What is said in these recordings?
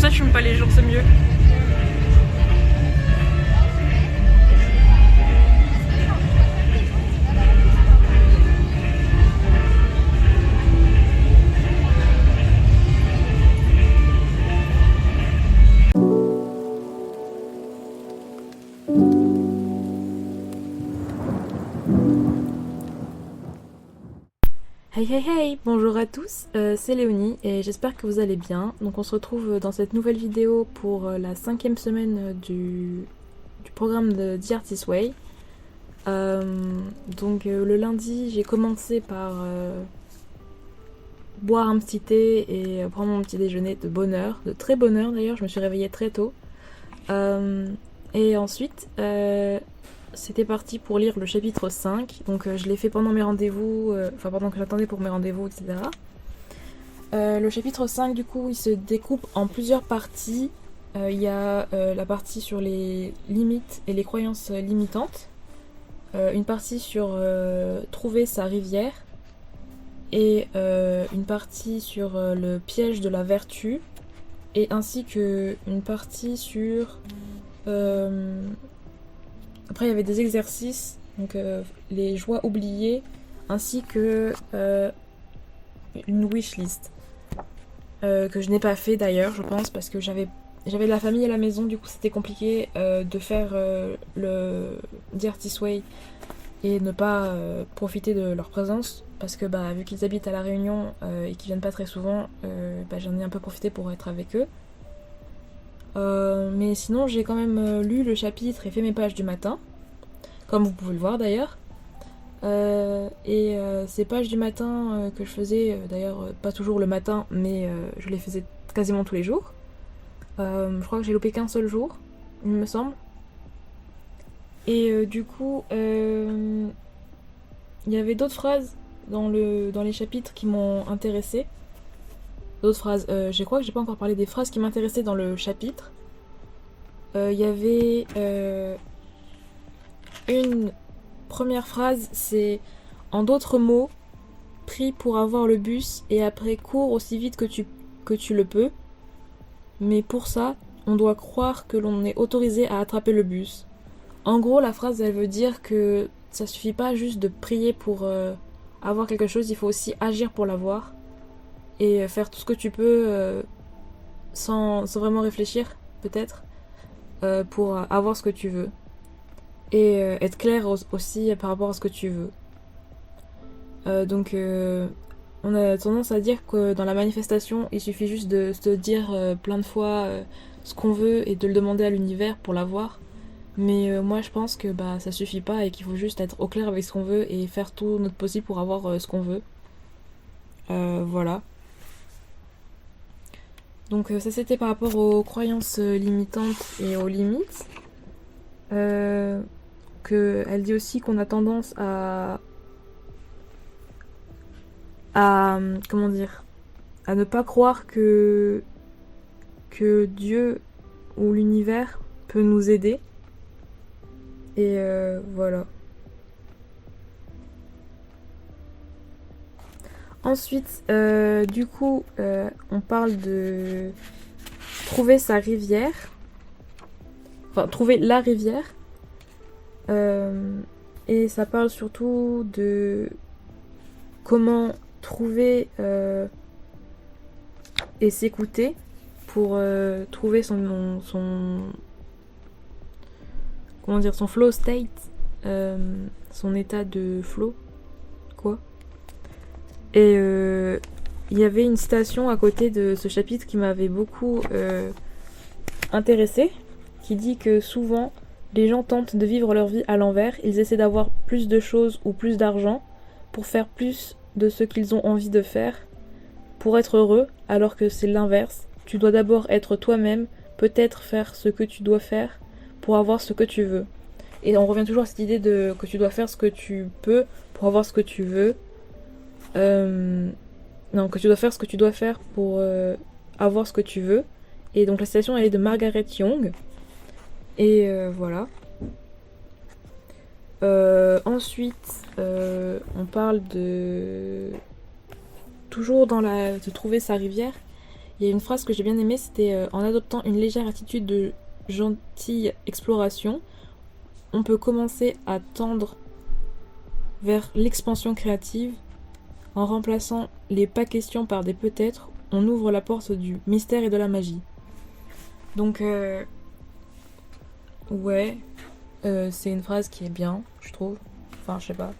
ça je fume pas les jours, c'est mieux. Hey hey hey, bonjour à tous, c'est Léonie et j'espère que vous allez bien. Donc on se retrouve dans cette nouvelle vidéo pour la 5e semaine du programme de The Artist Way. Le lundi j'ai commencé par boire un petit thé et prendre mon petit déjeuner de bonne heure, de très bonne heure d'ailleurs, je me suis réveillée très tôt. Et ensuite c'était parti pour lire le chapitre 5, donc je l'ai fait pendant mes rendez-vous, pendant que j'attendais pour mes rendez-vous, etc. Le chapitre 5, du coup, il se découpe en plusieurs parties. Il y a la partie sur les limites et les croyances limitantes, une partie sur trouver sa rivière, et une partie sur le piège de la vertu, et ainsi que une partie sur... Après, il y avait des exercices, donc les joies oubliées, ainsi que une wishlist que je n'ai pas fait d'ailleurs, je pense, parce que j'avais de la famille à la maison, du coup c'était compliqué de faire le The Artist Way et ne pas profiter de leur présence, parce que vu qu'ils habitent à La Réunion et qu'ils viennent pas très souvent, j'en ai un peu profité pour être avec eux. Mais sinon j'ai quand même lu le chapitre et fait mes pages du matin, comme vous pouvez le voir d'ailleurs. Ces pages du matin que je faisais, d'ailleurs pas toujours le matin, mais je les faisais quasiment tous les jours. Je crois que j'ai loupé qu'un seul jour, il me semble. Et du coup, il y avait d'autres phrases dans les chapitres qui m'ont intéressée. D'autres phrases, je crois que j'ai pas encore parlé des phrases qui m'intéressaient dans le chapitre. Il y avait une première phrase, c'est « En d'autres mots, prie pour avoir le bus et après cours aussi vite que tu le peux. Mais pour ça, on doit croire que l'on est autorisé à attraper le bus. » En gros, la phrase, elle veut dire que ça suffit pas juste de prier pour avoir quelque chose, il faut aussi agir pour l'avoir. Et faire tout ce que tu peux sans vraiment réfléchir, peut-être, pour avoir ce que tu veux. Et être clair aussi par rapport à ce que tu veux. On a tendance à dire que dans la manifestation, il suffit juste de se dire plein de fois ce qu'on veut et de le demander à l'univers pour l'avoir. Mais moi je pense que ça suffit pas et qu'il faut juste être au clair avec ce qu'on veut et faire tout notre possible pour avoir ce qu'on veut. Voilà. Donc ça c'était par rapport aux croyances limitantes et aux limites. Elle dit aussi qu'on a tendance à comment dire, à ne pas croire que Dieu ou l'univers peut nous aider. Et voilà. Ensuite, du coup, on parle de trouver sa rivière. Enfin, trouver la rivière. Et ça parle surtout de comment trouver et s'écouter pour trouver son comment dire, son flow state, son état de flow, quoi. Et il y avait une citation à côté de ce chapitre qui m'avait beaucoup intéressée, qui dit que souvent les gens tentent de vivre leur vie à l'envers, ils essaient d'avoir plus de choses ou plus d'argent pour faire plus de ce qu'ils ont envie de faire, pour être heureux, alors que c'est l'inverse. Tu dois d'abord être toi-même, peut-être faire ce que tu dois faire pour avoir ce que tu veux. Et on revient toujours à cette idée de que tu dois faire ce que tu peux pour avoir ce que tu veux. Non, que tu dois faire ce que tu dois faire pour avoir ce que tu veux. Et donc la citation elle est de Margaret Young. Et voilà. Ensuite, on parle de... Toujours de trouver sa rivière. Il Il y a une phrase que j'ai bien aimée, c'était en adoptant une légère attitude de gentille exploration, on peut commencer à tendre vers l'expansion créative. En remplaçant les pas questions par des peut-être, on ouvre la porte du mystère et de la magie. Donc, ouais, c'est une phrase qui est bien, je trouve. Enfin, je sais pas.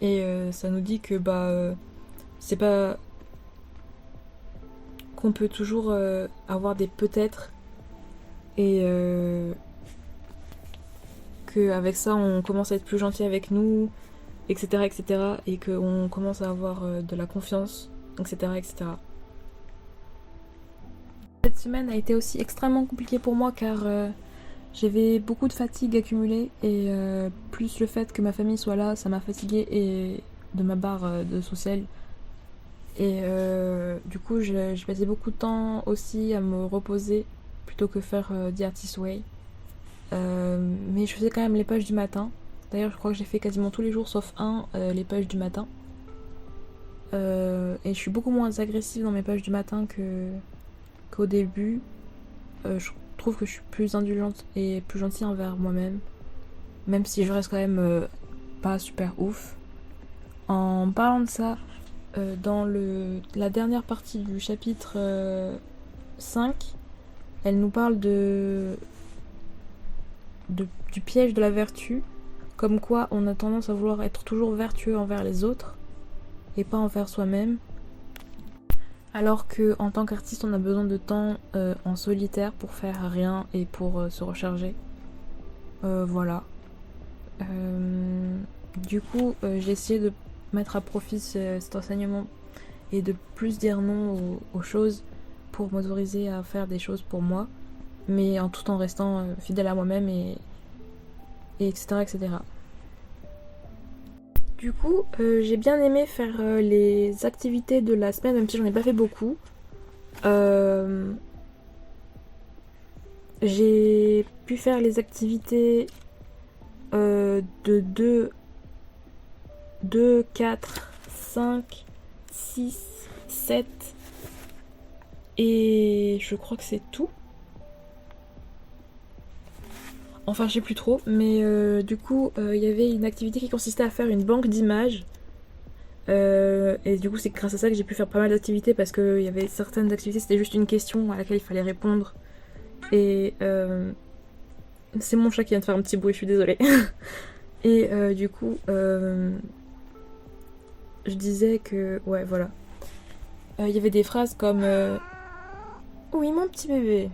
Et ça nous dit que c'est pas qu'on peut toujours avoir des peut-être et qu'avec ça on commence à être plus gentil avec nous, etc. etc. et qu'on commence à avoir de la confiance, etc. etc. Cette semaine a été aussi extrêmement compliquée pour moi car j'avais beaucoup de fatigue accumulée et plus le fait que ma famille soit là, ça m'a fatiguée et de ma barre de social. Et du coup, j'ai passé beaucoup de temps aussi à me reposer plutôt que faire The Artist Way. Mais je faisais quand même les pages du matin. D'ailleurs, je crois que j'ai fait quasiment tous les jours sauf les pages du matin. Et je suis beaucoup moins agressive dans mes pages du matin qu'au début. Je trouve que je suis plus indulgente et plus gentille envers moi-même. Même si je reste quand même pas super ouf. En parlant de ça, dans la dernière partie du chapitre 5, elle nous parle du piège de la vertu, comme quoi on a tendance à vouloir être toujours vertueux envers les autres et pas envers soi-même, alors que en tant qu'artiste on a besoin de temps en solitaire pour faire rien et pour se recharger. Voilà. Du coup j'ai essayé de mettre à profit cet enseignement et de plus dire non aux choses pour m'autoriser à faire des choses pour moi, mais tout en restant fidèle à moi-même et etc. etc. Du coup, j'ai bien aimé faire les activités de la semaine, même si j'en ai pas fait beaucoup. J'ai pu faire les activités de 2, 4, 5, 6, 7 et je crois que c'est tout. Enfin, je sais plus trop, mais du coup, il y avait une activité qui consistait à faire une banque d'images. Et du coup, c'est grâce à ça que j'ai pu faire pas mal d'activités parce qu'il y avait certaines activités, c'était juste une question à laquelle il fallait répondre. Et c'est mon chat qui vient de faire un petit bruit, je suis désolée. Et du coup, je disais que, ouais, voilà. Il y avait des phrases comme oui, mon petit bébé.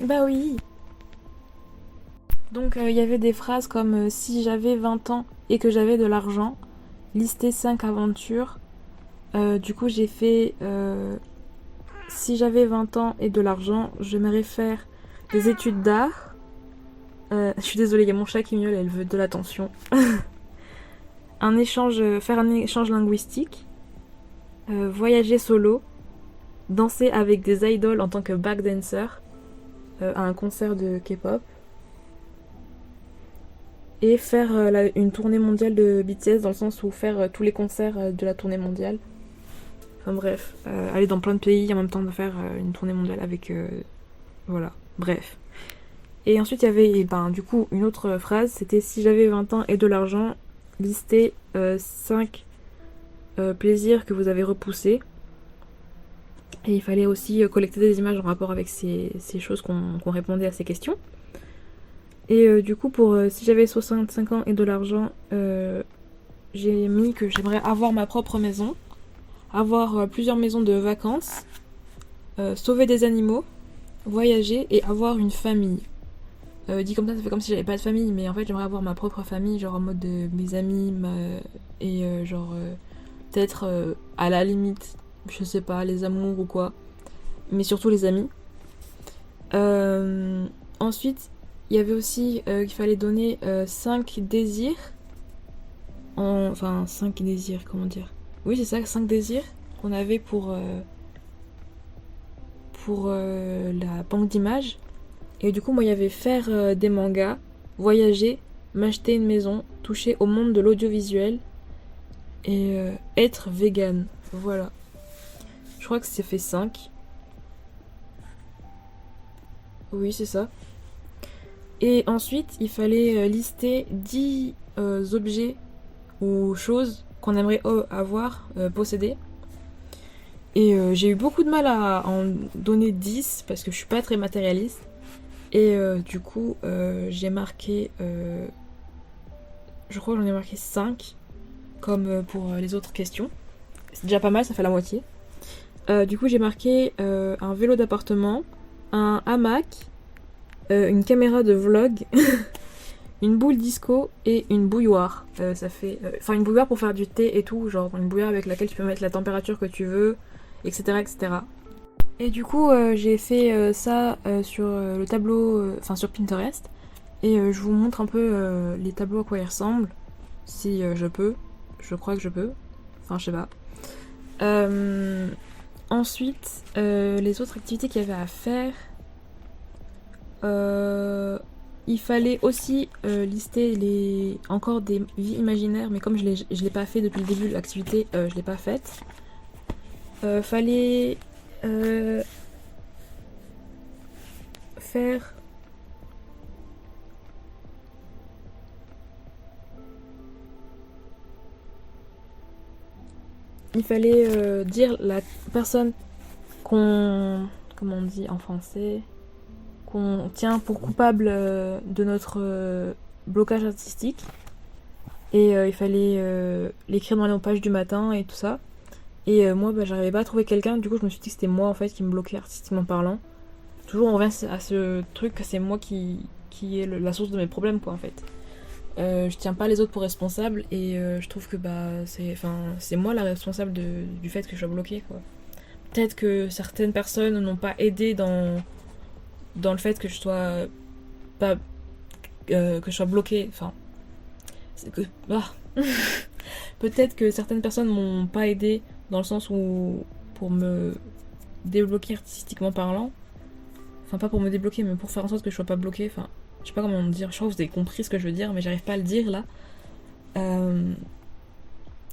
Bah oui. Donc il y avait des phrases comme si j'avais 20 ans et que j'avais de l'argent, lister 5 aventures. Du coup j'ai fait si j'avais 20 ans et de l'argent, j'aimerais faire des études d'art. Je suis désolée, il y a mon chat qui miaule, elle veut de l'attention. Faire un échange linguistique, voyager solo, danser avec des idoles en tant que backdancer à un concert de K-pop. Et faire une tournée mondiale de BTS dans le sens où faire tous les concerts de la tournée mondiale. Enfin bref, aller dans plein de pays en même temps de faire une tournée mondiale avec... voilà, bref. Et ensuite il y avait du coup une autre phrase, c'était si j'avais 20 ans et de l'argent, listez 5 plaisirs que vous avez repoussés. Et il fallait aussi collecter des images en rapport avec ces choses qu'on répondait à ces questions. Et du coup, pour si j'avais 65 ans et de l'argent, j'ai mis que j'aimerais avoir ma propre maison, avoir plusieurs maisons de vacances, sauver des animaux, voyager et avoir une famille. Dit comme ça fait comme si j'avais pas de famille, mais en fait j'aimerais avoir ma propre famille, genre en mode de mes amis, peut-être à la limite, je sais pas, les amours ou quoi, mais surtout les amis. Ensuite, il y avait aussi qu'il fallait donner 5 désirs. Enfin, 5 désirs, comment dire. Oui, c'est ça, 5 désirs qu'on avait pour la banque d'images. Et du coup, moi, il y avait faire des mangas, voyager, m'acheter une maison, toucher au monde de l'audiovisuel et être vegan. Voilà. Je crois que c'est fait 5. Oui, c'est ça. Et ensuite, il fallait lister 10 objets ou choses qu'on aimerait avoir, posséder. Et j'ai eu beaucoup de mal à en donner 10 parce que je suis pas très matérialiste. Et du coup, j'ai marqué. Je crois que j'en ai marqué 5 comme pour les autres questions. C'est déjà pas mal, ça fait la moitié. Du coup, j'ai marqué un vélo d'appartement, un hamac, une caméra de vlog, une boule disco et une bouilloire. Ça fait. Enfin, une bouilloire pour faire du thé et tout, genre une bouilloire avec laquelle tu peux mettre la température que tu veux, etc. etc. Et du coup, j'ai fait ça sur le tableau, enfin sur Pinterest. Et je vous montre un peu les tableaux à quoi ils ressemblent. Si je peux. Je crois que je peux. Enfin, je sais pas. Ensuite, les autres activités qu'il y avait à faire. Il fallait aussi lister encore des vies imaginaires, mais comme je l'ai pas fait depuis le début de l'activité, je l'ai pas faite. Fallait faire. Il fallait dire la personne qu'on. Comment on dit en français? Qu'on tient pour coupable de notre blocage artistique. Et il fallait l'écrire dans les pages du matin et tout ça. Et moi, bah, j'arrivais pas à trouver quelqu'un, du coup, je me suis dit que c'était moi en fait qui me bloquait artistiquement parlant. Toujours, on revient à ce truc que c'est moi qui est la source de mes problèmes, quoi, en fait. Je tiens pas les autres pour responsables et je trouve que bah c'est moi la responsable du fait que je sois bloquée, quoi. Peut-être que certaines personnes n'ont pas aidé dans le fait que je sois pas que je sois bloquée. Enfin, c'est que peut-être que certaines personnes m'ont pas aidé dans le sens où pour me débloquer artistiquement parlant. Enfin, pas pour me débloquer, mais pour faire en sorte que je sois pas bloquée. Enfin, je sais pas comment dire. Je crois que vous avez compris ce que je veux dire, mais j'arrive pas à le dire là.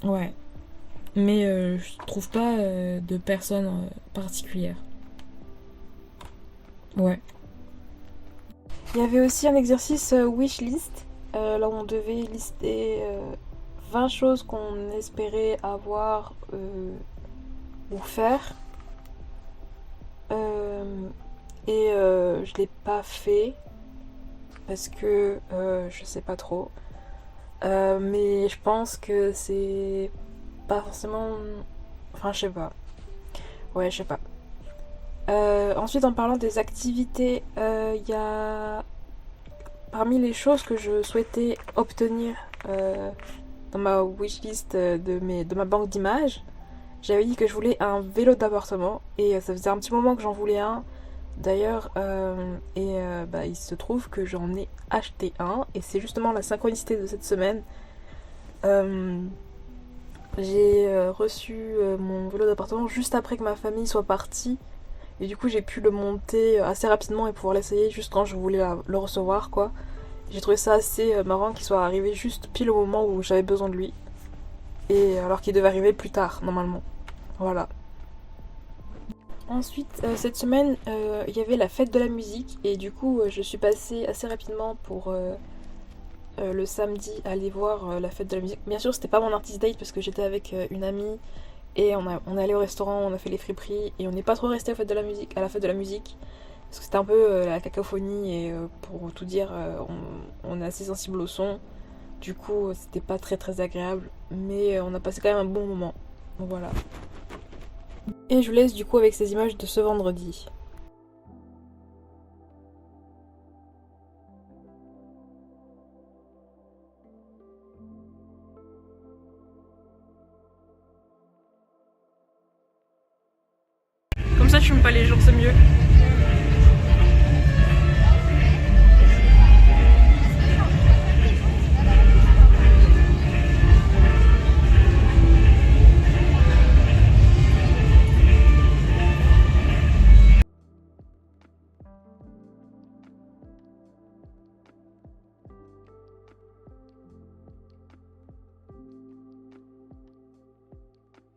Ouais. Mais je trouve pas de personne particulière. Ouais. Il y avait aussi un exercice wishlist, là où on devait lister 20 choses qu'on espérait avoir ou faire. Euh, et je l'ai pas fait parce que je sais pas trop. Mais je pense que c'est pas forcément. Enfin, je sais pas. Ouais, je sais pas. Ensuite, en parlant des activités, il y a parmi les choses que je souhaitais obtenir dans ma wishlist de ma banque d'images, j'avais dit que je voulais un vélo d'appartement et ça faisait un petit moment que j'en voulais un. D'ailleurs, bah, il se trouve que j'en ai acheté un et c'est justement la synchronicité de cette semaine. Euh, j'ai reçu mon vélo d'appartement juste après que ma famille soit partie et du coup j'ai pu le monter assez rapidement et pouvoir l'essayer juste quand je voulais le recevoir, quoi. J'ai trouvé ça assez marrant qu'il soit arrivé juste pile au moment où j'avais besoin de lui et alors qu'il devait arriver plus tard normalement. Voilà. Ensuite, cette semaine, il y avait la fête de la musique et du coup, je suis passée assez rapidement pour le samedi aller voir la fête de la musique. Bien sûr, c'était pas mon artist date parce que j'étais avec une amie et on est allé au restaurant, on a fait les friperies et on n'est pas trop resté à la fête de la musique parce que c'était un peu la cacophonie et pour tout dire, on est assez sensible au son. Du coup, c'était pas très très agréable, mais on a passé quand même un bon moment. Donc voilà. Et je vous laisse du coup avec ces images de ce vendredi. Comme ça, tu me pas les jours, c'est mieux.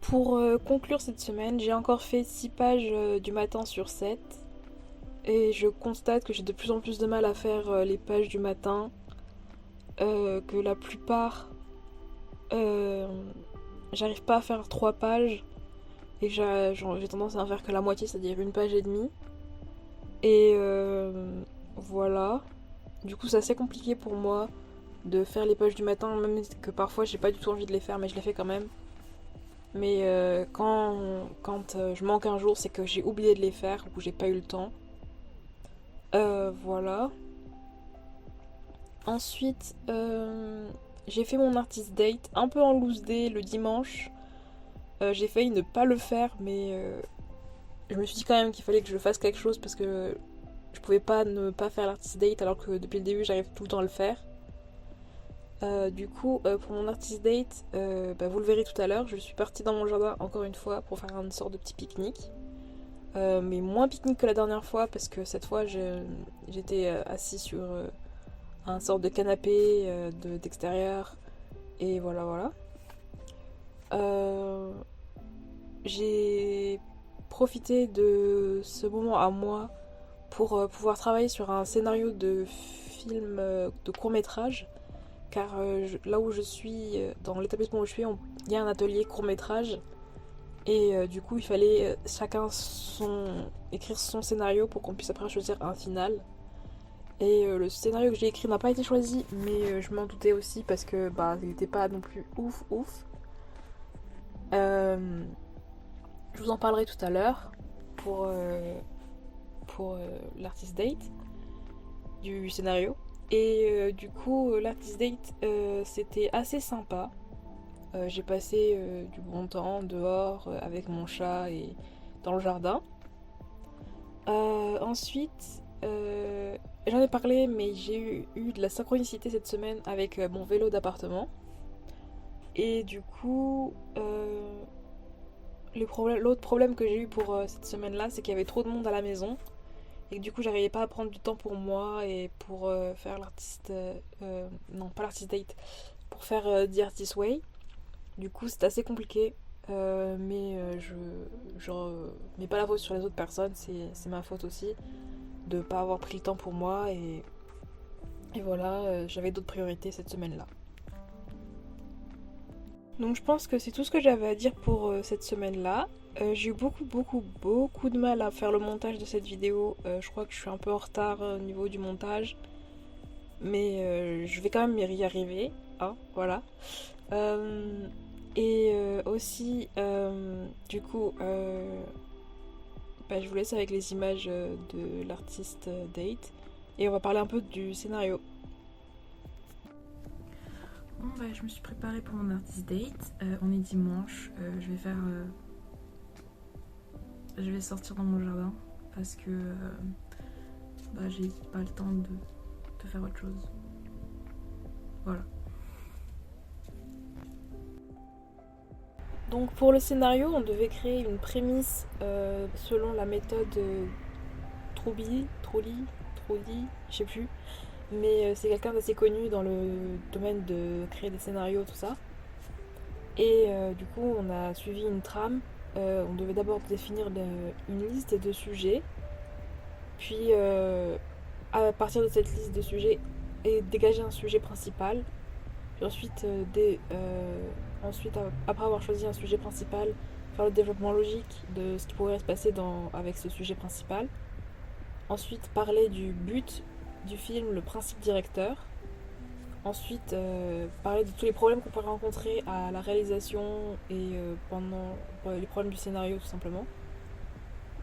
Pour conclure cette semaine, j'ai encore fait 6 pages du matin sur 7. Et je constate que j'ai de plus en plus de mal à faire les pages du matin. Que la plupart, j'arrive pas à faire 3 pages. Et que j'ai tendance à en faire que la moitié, c'est-à-dire une page et demie. Et voilà. Du coup, c'est assez compliqué pour moi de faire les pages du matin, même que parfois j'ai pas du tout envie de les faire, mais je les fais quand même. Mais quand je manque un jour, c'est que j'ai oublié de les faire ou j'ai pas eu le temps. Voilà. Ensuite, j'ai fait mon artist date un peu en loose day le dimanche. J'ai failli ne pas le faire, mais je me suis dit quand même qu'il fallait que je fasse quelque chose parce que je pouvais pas ne pas faire l'artist date alors que depuis le début j'arrive tout le temps à le faire. Du coup, pour mon artist date, vous le verrez tout à l'heure, je suis partie dans mon jardin encore une fois pour faire une sorte de petit pique-nique. Mais moins pique-nique que la dernière fois parce que cette fois j'étais assis sur un sorte de canapé d'extérieur et voilà. J'ai profité de ce moment à moi pour pouvoir travailler sur un scénario de film de court-métrage car là où je suis, dans l'établissement où je suis, il y a un atelier court-métrage et du coup il fallait chacun écrire son scénario pour qu'on puisse après choisir un final. Et le scénario que j'ai écrit n'a pas été choisi, mais je m'en doutais aussi parce que il n'était pas non plus ouf. Je vous en parlerai tout à l'heure pour l'artist date du scénario. Et du coup, l'artist date, c'était assez sympa. J'ai passé du bon temps dehors avec mon chat et dans le jardin. Ensuite, j'en ai parlé, mais j'ai eu de la synchronicité cette semaine avec mon vélo d'appartement. Et du coup, l'autre problème que j'ai eu pour cette semaine-là, c'est qu'il y avait trop de monde à la maison. Et que du coup, j'arrivais pas à prendre du temps pour moi et pour faire l'artiste. Non, pas l'artist date. Pour faire The Artist Way. Du coup, c'est assez compliqué. Mais je mets pas la faute sur les autres personnes. C'est ma faute aussi de pas avoir pris le temps pour moi. Et voilà, j'avais d'autres priorités cette semaine-là. Donc je pense que c'est tout ce que j'avais à dire pour cette semaine-là. J'ai eu beaucoup de mal à faire le montage de cette vidéo. Je crois que je suis un peu en retard au niveau du montage. Mais je vais quand même y arriver. Hein, voilà. Aussi, du coup, je vous laisse avec les images de l'artiste date. Et on va parler un peu du scénario. Bon je me suis préparée pour mon artist date. On est dimanche. Je vais sortir dans mon jardin parce que j'ai pas le temps de faire autre chose. Voilà. Donc pour le scénario, on devait créer une prémisse selon la méthode Troudy, je sais plus. Mais c'est quelqu'un d'assez connu dans le domaine de créer des scénarios, tout ça. Et du coup, on a suivi une trame. On devait d'abord définir une liste de sujets. Puis, à partir de cette liste de sujets, dégager un sujet principal. Puis ensuite, après avoir choisi un sujet principal, faire le développement logique de ce qui pourrait se passer avec ce sujet principal. Ensuite, parler du but du film, le principe directeur. Ensuite, parler de tous les problèmes qu'on pourrait rencontrer à la réalisation et pendant les problèmes du scénario tout simplement.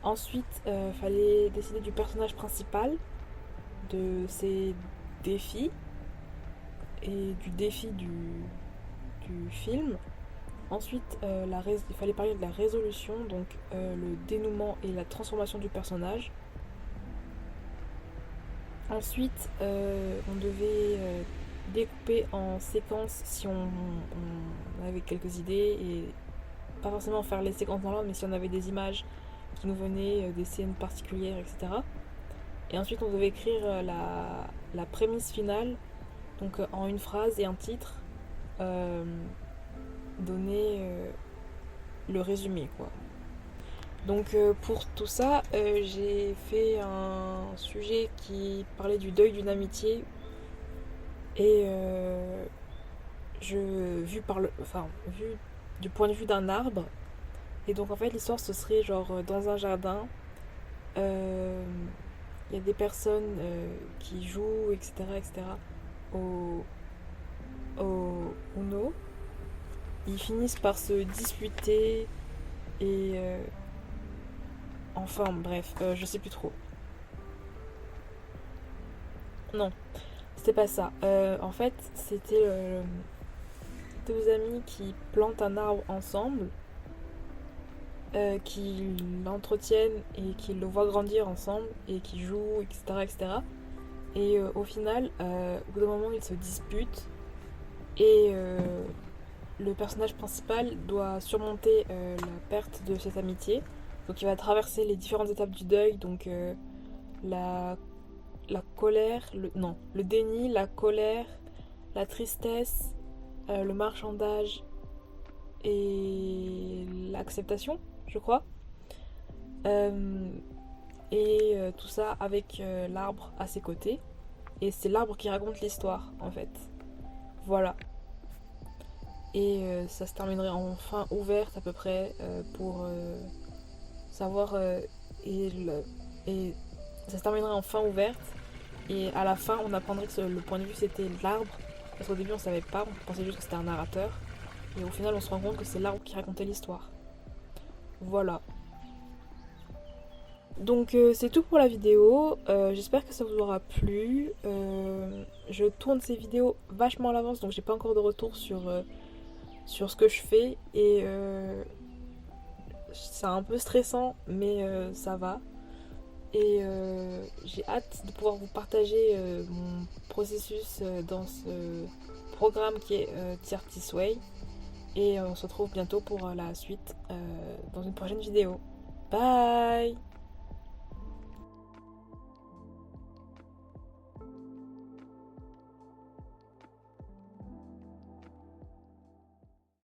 Ensuite, fallait décider du personnage principal, de ses défis et du défi du film. Ensuite, il fallait parler de la résolution, donc le dénouement et la transformation du personnage. Ensuite, on devait découper en séquences si on avait quelques idées et pas forcément faire les séquences dans l'ordre, mais si on avait des images qui nous venaient, des scènes particulières, etc. Et ensuite, on devait écrire la prémisse finale, donc en une phrase et un titre, donner le résumé quoi. Donc pour tout ça, j'ai fait un sujet qui parlait du deuil d'une amitié et vu du point de vue d'un arbre. Et donc en fait l'histoire ce serait genre dans un jardin, euh, il y a des personnes qui jouent etc au, au Uno. Ils finissent par se disputer et enfin bref, je sais plus trop. Non, c'était pas ça. En fait, c'était deux amis qui plantent un arbre ensemble, qui l'entretiennent et qui le voient grandir ensemble et qui jouent, etc. etc. Et au final, au bout d'un moment, ils se disputent et le personnage principal doit surmonter la perte de cette amitié. Donc il va traverser les différentes étapes du deuil, donc la, la colère, non, le déni, la colère, la tristesse, le marchandage et l'acceptation, je crois. Euh, et tout ça avec l'arbre à ses côtés. Et c'est l'arbre qui raconte l'histoire, en fait. Voilà. Et ça se terminerait en fin ouverte à peu près pour savoir et, et ça se terminerait en fin ouverte et à la fin on apprendrait que le point de vue c'était l'arbre parce qu'au début on savait pas, on pensait juste que c'était un narrateur et au final on se rend compte que c'est l'arbre qui racontait l'histoire. Voilà. Donc c'est tout pour la vidéo. J'espère que ça vous aura plu. Je tourne ces vidéos vachement à l'avance donc j'ai pas encore de retour sur ce que je fais et c'est un peu stressant mais ça va. Et j'ai hâte de pouvoir vous partager mon processus dans ce programme qui est The Artist Way. Et on se retrouve bientôt pour la suite dans une prochaine vidéo. Bye!